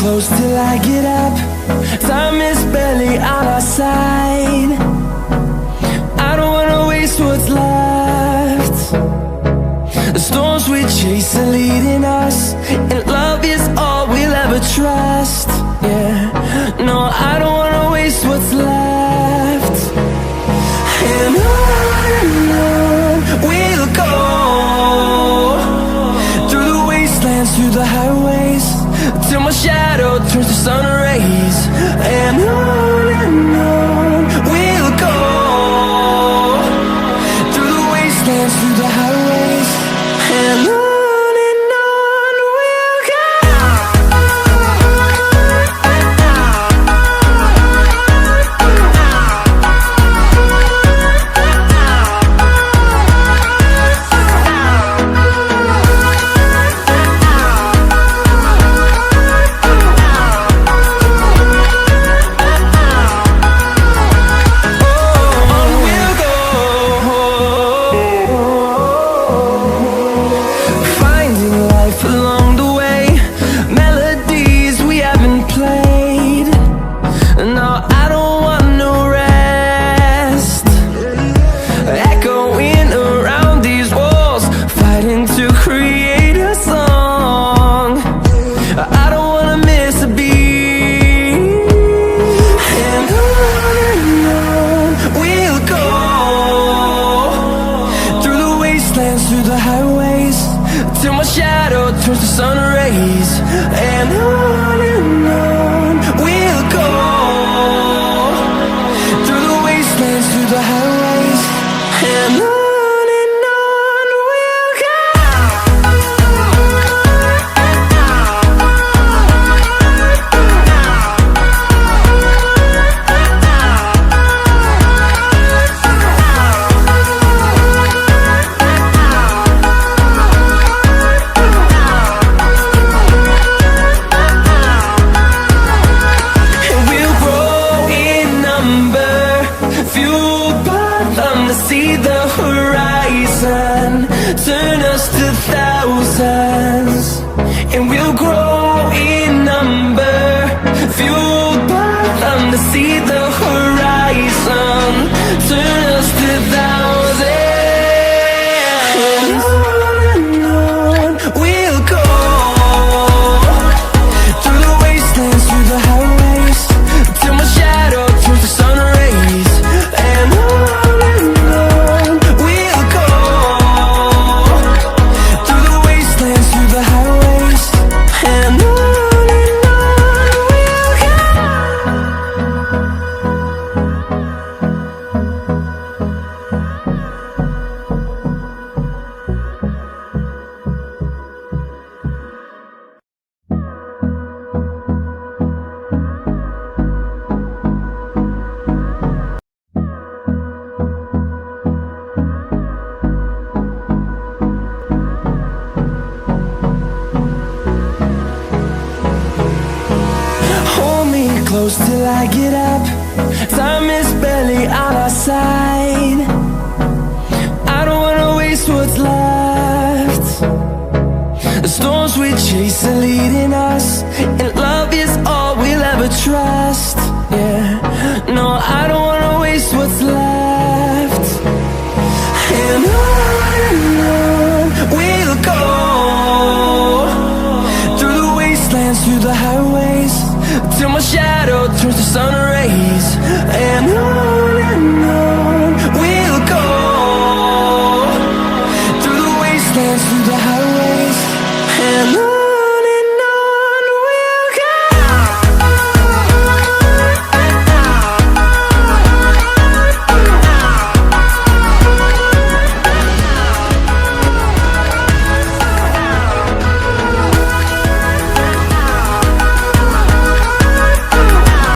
close till I get up. Time is barely on our side. I don't wanna waste what's left. The storms we chase are leading us, and love is all we'll ever trust. Yeah, no, I don't wanna waste what's left. And on we'll go, through the wastelands, through the highways, till my shadow turns to sun rays. And on we'll go, through the wastelands, through the highways, and on we'll go. Through the highways, till my shadow turns to sun rays. And on we'll go, through the wastelands, through the highways, and on we'll go. See the horizon, turn us to thousands, and we'll grow in number, fueled by them. To see the horizon, turn us to thousands, and on we'll go, through the wastelands, through the highways, till my shadow turns to sun rays. And close till I get up. Time is barely on our side. I don't wanna waste what's left. The storms we chase are leading us, and love is all we'll ever trust. Yeah, no, I don't wanna waste what's left.